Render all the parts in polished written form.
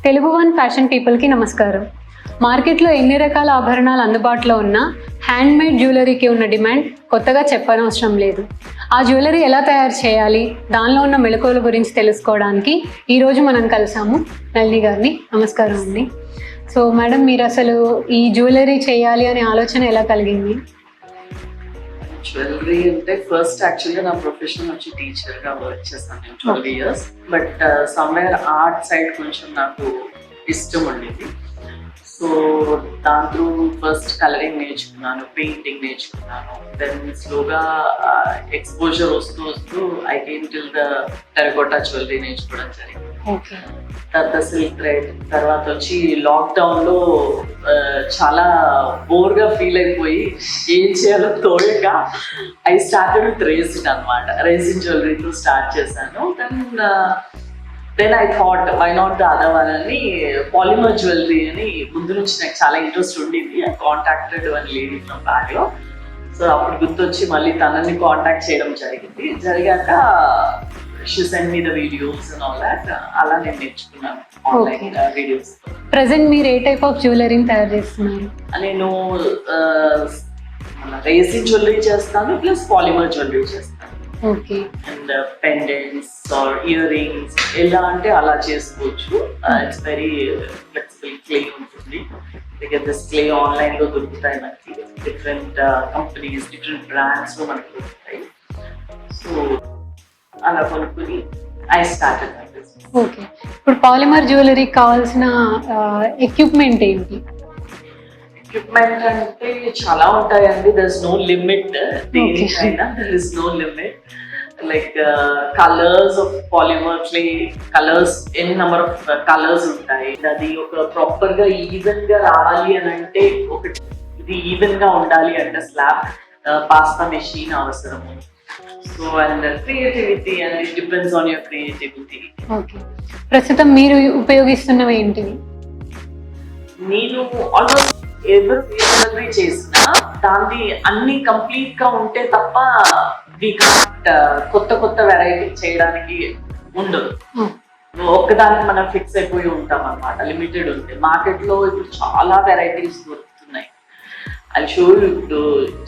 Telugu one fashion పీపుల్కి నమస్కారం. మార్కెట్లో ఎన్ని రకాల ఆభరణాలు అందుబాటులో ఉన్నా హ్యాండ్మేడ్ జ్యువెలరీకి ఉన్న డిమాండ్ కొత్తగా చెప్పనవసరం లేదు. ఆ జ్యువెలరీ ఎలా తయారు చేయాలి, దానిలో ఉన్న మెళకువల గురించి తెలుసుకోవడానికి ఈరోజు మనం కలిసాము నళిని గారిని. నమస్కారం అండి. సో మేడం, మీరు అసలు ఈ జ్యువెలరీ చేయాలి అనే ఆలోచన ఎలా కలిగింది? జ్యువెలరీ అంటే ఫస్ట్ యాక్చువల్గా నా ప్రొఫెషన్ వచ్చి టీచర్గా వర్క్ చేస్తాను నేను 12 years. But somewhere art side కొంచెం నాకు ఇష్టం ఉండేది. సో దాంట్లో ఫస్ట్ కలరింగ్ నేర్చుకున్నాను, పెయింటింగ్ నేర్చుకున్నాను. దెన్ స్లోగా ఎక్స్పోజర్ వస్తూ వస్తూ I came till the terracotta jewellery నేర్చుకోవడం జరిగింది. తర్వాత సిల్క్ థ్రెడ్, తర్వాత వచ్చి లాక్డౌన్ లో చాలా బోర్ గా ఫీల్ అయిపోయి ఏం చేయాలో తోడక ఐ స్టార్టెడ్ విత్ రేసిన్ అనమాట. రేసిన్ జ్యువెలరీతో స్టార్ట్ చేశాను. Then I thought why not the other one అని పాలిమర్ జ్యువెలరీ అని ముందు నుంచి నాకు చాలా ఇంట్రెస్ట్ ఉండింది. I contacted one lady from Bangalore. So అప్పుడు గుర్తొచ్చి మళ్ళీ తనని కాంటాక్ట్ చేయడం జరిగింది. జరిగాక she sent me the videos and all that. అలా నేను నేర్చుకున్నాను ఆన్లైన్ వీడియోస్. ప్రెసెంట్ మీరు ఏ టైప్ ఆఫ్ జ్యువెలరీని తయారు చేస్తున్నారు? నేను రేసిన్ జ్యువెలరీ చేస్తాను, ప్లస్ పాలిమర్ జ్యువెలరీ చేస్తాను. Okay. And pendants or earrings ఎలా అంటే అలా చేసుకోవచ్చు. It's very flexible. క్లే ఉంటుంది, దిస్ క్లే ఆన్లైన్ లో దొరుకుతాయి మనకి. డిఫరెంట్ కంపెనీస్, డిఫరెంట్ బ్రాండ్స్ లో మనకి దొరుకుతాయి. సో అలా కొనుక్కుని I started my business. Okay. ఇప్పుడు పాలిమర్ జ్యువెలరీకి కావాల్సిన ఎక్విప్మెంట్ ఏంటి? ఎక్విప్మెంట్ అంటే చాలా ఉంటాయండి. There is no limit. దేనికైనా there is no limit. Like colours of polymer clay, colours ఎన్ని నెంబర్ ఆఫ్ కలర్స్ ఉంటాయి. అది ఒక ప్రాపర్ గా ఈవెన్ గా రావాలి అని అంటే, ఒకటి ఇది ఈవెన్ గా ఉండాలి అంటే స్లాబ్ పాస్తా మెషిన్ అవసరము. So and creativity, and it depends on your creativity. Okay. ప్రస్తుతం మీరు ఉపయోగిస్తున్నవి ఏంటివి? నేను ఆల్మోస్ట్ ఎవరు జ్యువెలరీ చేసినా దాన్ని అన్ని కంప్లీట్ గా ఉంటే తప్ప వి కాంట్ కొత్త కొత్త వెరైటీ చేయడానికి ఉండదు. ఒక్కదానికి మనం ఫిక్స్ అయిపోయి ఉంటాం అన్నమాట. లిమిటెడ్ ఉంది. మార్కెట్ లో ఇప్పుడు చాలా వెరైటీస్ దొరుకుతున్నాయి. అది షో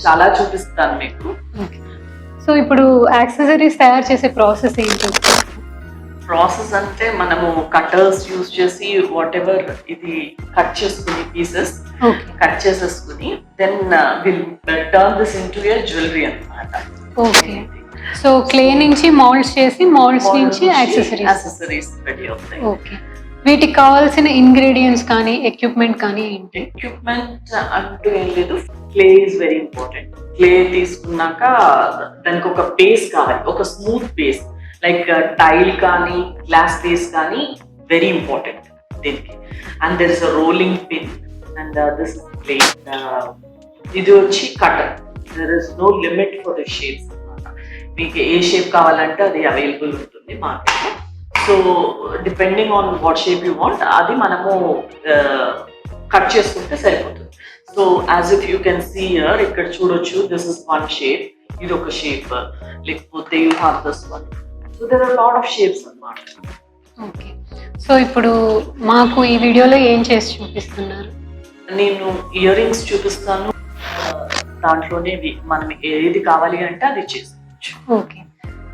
చాలా చూపిస్తాను మీకు. సో ఇప్పుడు యాక్సెసరీస్ తయారు చేసే ప్రాసెస్ ఏంటి? ప్రాసెస్ అంటే మనము కట్టర్స్ యూజ్ చేసి వాట్ ఎవర్ ఇది కట్ చేసుకుని పీసెస్ కట్ చేసేసుకుని then will turn this into a jewellery అన్నమాట. ఓకే. సో క్లే నుంచి మౌల్డ్స్ చేసి మౌల్డ్స్ నుంచి యాక్సెసరీస్ రెడీ అవుతాయి. ఓకే. వీటికి కావాల్సిన ఇంగ్రీడియంట్స్ కానీ ఎక్విప్మెంట్ కానీ ఏంటి? ఎక్విప్మెంట్ అంటూ ఏం లేదు. Clay is very important. Clay తీసుకున్నాక దానికి ఒక బేస్ కావాలి, ఒక స్మూత్ బేస్. లైక్ టైల్ కానీ గ్లాస్ బేస్ కానీ వెరీ ఇంపార్టెంట్ దీనికి. And there is a rolling pin and this is clay. ఇది వచ్చి cutter. There is no limit for the shapes అన్నమాట. మీకు ఏ షేప్ కావాలంటే అది అవైలబుల్ ఉంటుంది మార్కెట్లో. So depending on what shape you want అది మనము కట్ చేసుకుంటే సరిపోతుంది. So as if you can see here, ఇక్కడ చూడొచ్చు, దిస్ ఇస్ వన్ షేప్, ఇది ఒక షేప్, లేకపోతే you have this one. So there are lot of shapes అన్నమాట. ఓకే. సో ఇప్పుడు మాకు ఈ వీడియోలో ఏం చేసి చూపిస్తున్నారు? నేను ఇయర్ రింగ్స్ చూపిస్తాను. దాంట్లోనే మనం ఏది కావాలి అంటే అది చేసుకోవచ్చు. ఓకే.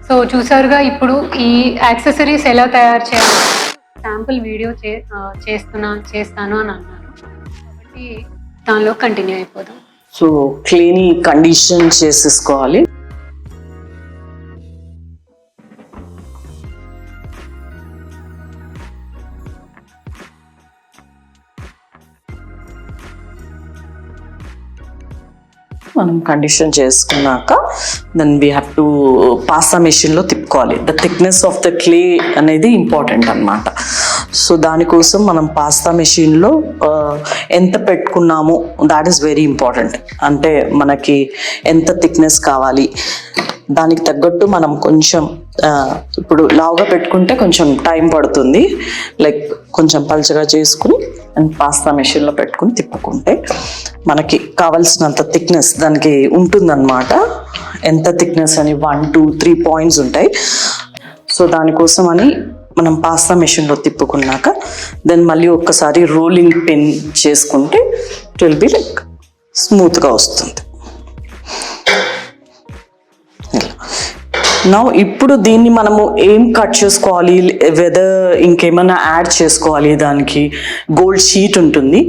సో చూసారుగా, ఇప్పుడు ఈ యాక్సెసరీస్ ఎలా తయారు చేయాలి శాంపుల్ వీడియో చేస్తాను అని అన్నారు. కాబట్టి దానిలో కంటిన్యూ అయిపోదాం. సో క్లేని కండిషన్ చేసేసుకోవాలి. మనం కండిషన్ చేసుకున్నాక then we have to pasta మెషిన్లో తిప్పుకోవాలి. The thickness of the clay అనేది ఇంపార్టెంట్ అన్నమాట. సో దానికోసం మనం పాస్తా మెషిన్లో ఎంత పెట్టుకున్నామో దాట్ ఈస్ వెరీ ఇంపార్టెంట్. అంటే మనకి ఎంత థిక్నెస్ కావాలి దానికి తగ్గట్టు మనం కొంచెం ఇప్పుడు లావుగా పెట్టుకుంటే కొంచెం టైం పడుతుంది. లైక్ కొంచెం పల్చగా చేసుకుని అండ్ పాస్తా మెషిన్లో పెట్టుకుని తిప్పుకుంటే మనకి కావాల్సినంత థిక్నెస్ దానికి ఉంటుందన్నమాట. ఎంత థిక్నెస్ అని 1, 2, 3 పాయింట్స్ ఉంటాయి. సో దానికోసం అని మనం పాస్తా మెషిన్లో తిప్పుకున్నాక దెన్ మళ్ళీ ఒక్కసారి రోలింగ్ పిన్ చేసుకుంటే ఇట్ విల్ బి లైక్ స్మూత్గా వస్తుంది. నా ఇప్పుడు దీన్ని మనము ఏం కట్ చేసుకోవాలి, వెదర్ ఇంకేమైనా యాడ్ చేసుకోవాలి, దానికి గోల్డ్ షీట్ ఉంటుంది,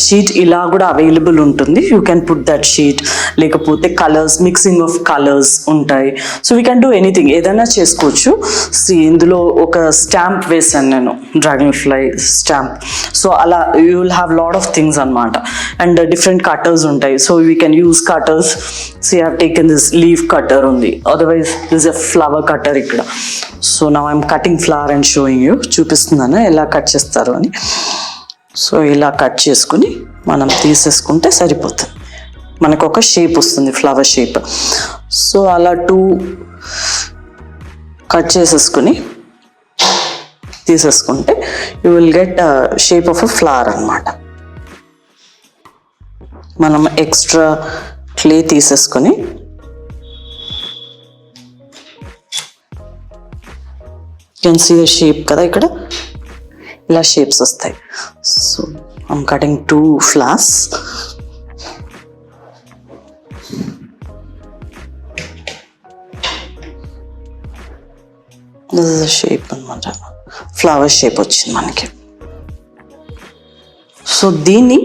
షీట్ ఇలా కూడా అవైలబుల్ ఉంటుంది. You can put that sheet, లేకపోతే కలర్స్, మిక్సింగ్ ఆఫ్ కలర్స్ ఉంటాయి. So we can do anything, ఏదైనా చేసుకోవచ్చు. ఇందులో ఒక స్టాంప్ వేసాను నేను, డ్రాగన్ ఫ్లై స్టాంప్. సో అలా you will have lot of things అనమాట. అండ్ డిఫరెంట్ కటర్స్ ఉంటాయి. So we can use cutters. So you have taken this leaf cutter ఉంది, otherwise this a flower cutter ఇక్కడ. So now I'm cutting flower and showing you, చూపిస్తున్నాను ఎలా cut చేస్తారు అని. So ఇలా cut చేసుకుని మనం తీసేసుకుంటే సరిపోతుంది, మనకు ఒక షేప్ వస్తుంది, ఫ్లవర్ షేప్. సో అలా 2 కట్ చేసేసుకుని తీసేసుకుంటే you will get shape of a flower అనమాట. మనం ఎక్స్ట్రా క్లే తీసేసుకొని కెన్ సీ ద షేప్ కదా, ఇక్కడ ఇలా షేప్స్ వస్తాయి. So I'm cutting 2 flowers. This is the shape అనమాట, ఫ్లవర్ షేప్ వచ్చింది మనకి. సో దీన్ని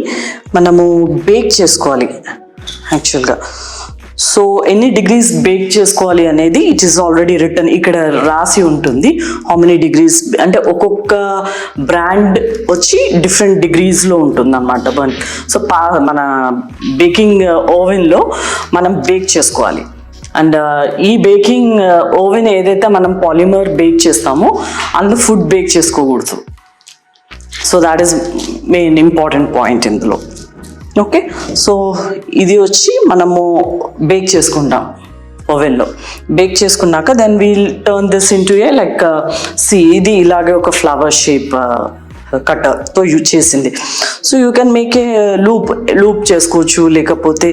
మనము బేక్ చేసుకోవాలి యాక్చువల్గా. సో ఎన్ని డిగ్రీస్ బేక్ చేసుకోవాలి అనేది ఇట్ ఈస్ ఆల్రెడీ రిటర్న్, ఇక్కడ రాసి ఉంటుంది హౌ మెనీ డిగ్రీస్. అంటే ఒక్కొక్క బ్రాండ్ వచ్చి డిఫరెంట్ డిగ్రీస్లో ఉంటుంది అన్నమాట. సో మన బేకింగ్ ఓవెన్లో మనం బేక్ చేసుకోవాలి. అండ్ ఈ బేకింగ్ ఓవెన్ ఏదైతే మనం పాలిమర్ బేక్ చేస్తామో అందులో ఫుడ్ బేక్ చేసుకోకూడదు. So that is main important point ఇందులో. ఓకే, సో ఇది వచ్చి మనము బేక్ చేసుకుంటాం ఓవెన్లో. బేక్ చేసుకున్నాక then we'll turn this into a like ఇది ఇలాగే ఒక ఫ్లవర్ షేప్ కట్టర్తో యూజ్ చేసింది. So you can make a loop చేసుకోవచ్చు, లేకపోతే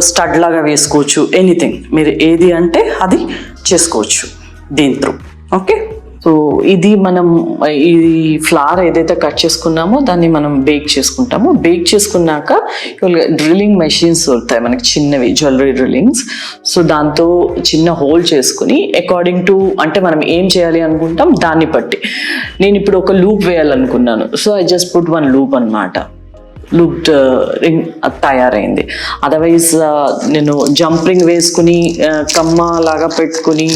స్టడ్ లాగా వేసుకోవచ్చు, ఎనీథింగ్ మీరు ఏది అంటే అది చేసుకోవచ్చు దీంతో. ఓకే, సో ఇది మనం ఈ ఫ్లవర్ ఏదైతే కట్ చేసుకున్నామో దాన్ని మనం బేక్ చేసుకుంటాము. బేక్ చేసుకున్నాక డ్రిల్లింగ్ మెషిన్స్ దొరుకుతాయి మనకి, చిన్నవి జ్యువెలరీ డ్రిల్లింగ్స్. సో దాంతో చిన్న హోల్ చేసుకుని అకార్డింగ్ టు అంటే మనం ఏం చేయాలి అనుకుంటాం దాన్ని బట్టి. నేను ఇప్పుడు ఒక లూప్ వేయాలనుకున్నాను, so I just put 1 loop అనమాట. లూప్ రింగ్ తయారైంది. అదర్వైజ్ నేను జంప్ రింగ్ వేసుకుని కమ్మ లాగా పెట్టుకుని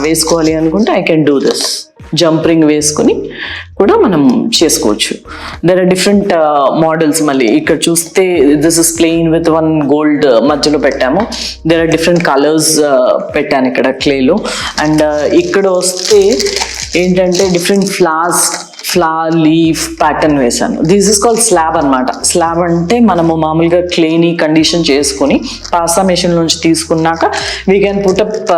వేసుకోవాలి అనుకుంటే I can do this. Jump ring వేసుకుని కూడా మనం చేసుకోవచ్చు. There are different models. మళ్ళీ ఇక్కడ చూస్తే this is plain with 1 gold మధ్యలో పెట్టాము. దెర్ ఆర్ డిఫరెంట్ కలర్స్ పెట్టాను ఇక్కడ క్లేలో. అండ్ ఇక్కడ వస్తే ఏంటంటే డిఫరెంట్ ఫ్లవర్ లీఫ్ ప్యాటర్న్ వేసాను. దిస్ ఇస్ కాల్డ్ స్లాబ్ అనమాట. స్లాబ్ అంటే మనము మామూలుగా క్లేని కండిషన్ చేసుకుని పాస్తా మెషిన్ నుంచి తీసుకున్నాక వీ కెన్ పుటప్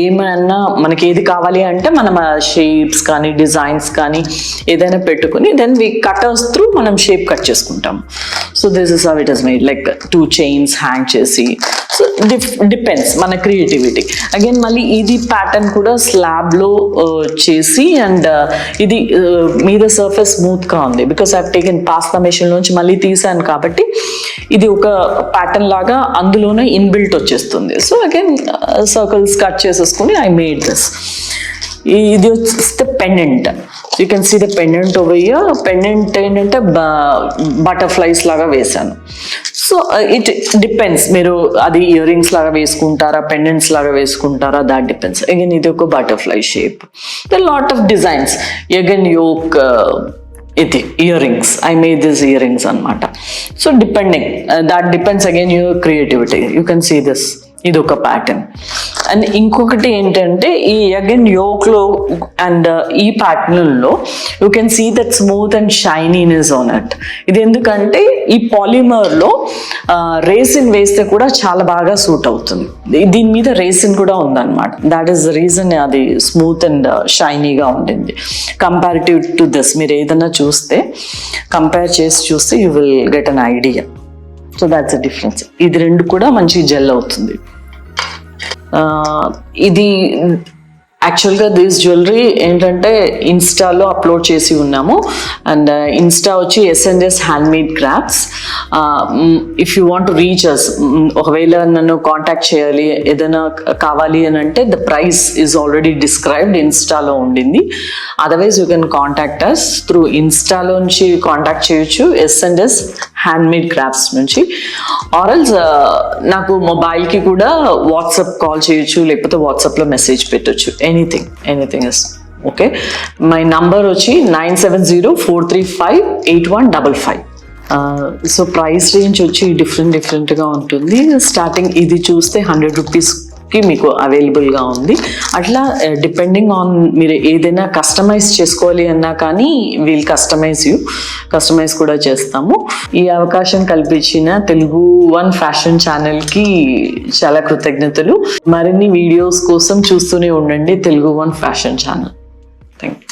ఏమైనా మనకి ఏది కావాలి అంటే మనం షేప్స్ కానీ డిజైన్స్ కానీ ఏదైనా పెట్టుకుని దెన్ వీ కటర్స్ త్రూ మనం షేప్ కట్ చేసుకుంటాం. So this is how it is made, like 2 chains hang చేసి. సో డిపెండ్స్ మన క్రియేటివిటీ. అగైన్ మళ్ళీ ఇది ప్యాటర్న్ కూడా స్లాబ్లో చేసి అండ్ ఇది మీద సర్ఫేస్ స్మూత్గా ఉంది because I taken pasta machine నుంచి మళ్ళీ తీసాను కాబట్టి ఇది ఒక ప్యాటర్న్ లాగా అందులోనే ఇన్బిల్ట్ వచ్చేస్తుంది. సో అగైన్ సర్కిల్స్ కట్ చేసేసుకుని ఐ మేడ్ దిస్. ఇది వస్తే pendant. You can see the pendant over here. Pendant ఏంటంటే బటర్ఫ్లైస్ లాగా వేసాను. సో ఇట్ డిపెండ్స్, మీరు అది ఇయర్ రింగ్స్ లాగా వేసుకుంటారా, పెండెంట్స్ లాగా వేసుకుంటారా, దాట్ డిపెండ్స్. అగైన్ ఇది ఒక butterfly shape. The lot of designs. Again యోక్ ఇది earrings. I made this earrings అనమాట. So depending, that depends again your creativity. You can see this. ఇది ఒక ప్యాటర్న్. అండ్ ఇంకొకటి ఏంటంటే ఈ అగైన్ యోక్లో అండ్ ఈ ప్యాటర్న్లో you can see that smooth and shininess on it. ఇది ఎందుకంటే ఈ పాలిమర్లో రేసిన్ వేస్తే కూడా చాలా బాగా సూట్ అవుతుంది. దీని మీద రేసిన్ కూడా ఉందన్నమాట. దాట్ ఈస్ ద రీజన్ అది స్మూత్ అండ్ షైనీగా ఉండింది కంపారిటివ్ టు దిస్. మీరు ఏదైనా చూస్తే కంపేర్ చేసి చూస్తే you will get an idea. So that's the difference. ఇది రెండు కూడా మంచి జెల్ అవుతుంది. ఇది యాక్చువల్గా దిస్ జ్యువెలరీ ఏంటంటే ఇన్స్టాలో అప్లోడ్ చేసి ఉన్నాము. అండ్ ఇన్స్టా వచ్చి SNS handmade crafts. If you want to reach us, ఒకవేళ నన్ను కాంటాక్ట్ చేయాలి ఏదైనా కావాలి అని అంటే the price is already described ఇన్స్టాలో ఉండింది. Otherwise you can contact us through ఇన్స్టాలో నుంచి కాంటాక్ట్ చేయొచ్చు, ఎస్ఎన్ఎస్ హ్యాండ్మేడ్ క్రాఫ్ట్స్ నుంచి. ఆర్ఎల్స్ నాకు మొబైల్కి కూడా వాట్సాప్ కాల్ చేయొచ్చు, లేకపోతే వాట్సాప్లో మెసేజ్ పెట్టొచ్చు. Anything is okay. My number వచ్చి 9704358155. సో ప్రైస్ రేంజ్ వచ్చి డిఫరెంట్గా ఉంటుంది. స్టార్టింగ్ ఇది చూస్తే 100 రూపీస్కి మీకు అవైలబుల్గా ఉంది. అట్లా డిపెండింగ్ ఆన్ మీరు ఏదైనా కస్టమైజ్ చేసుకోవాలి అన్నా కానీ వీల్ కస్టమైజ్ కూడా చేస్తాము. ఈ అవకాశం కల్పించిన తెలుగు వన్ ఫ్యాషన్ ఛానల్కి చాలా కృతజ్ఞతలు. మరిన్ని వీడియోస్ కోసం చూస్తూనే ఉండండి Telugu one fashion channel. Thank you.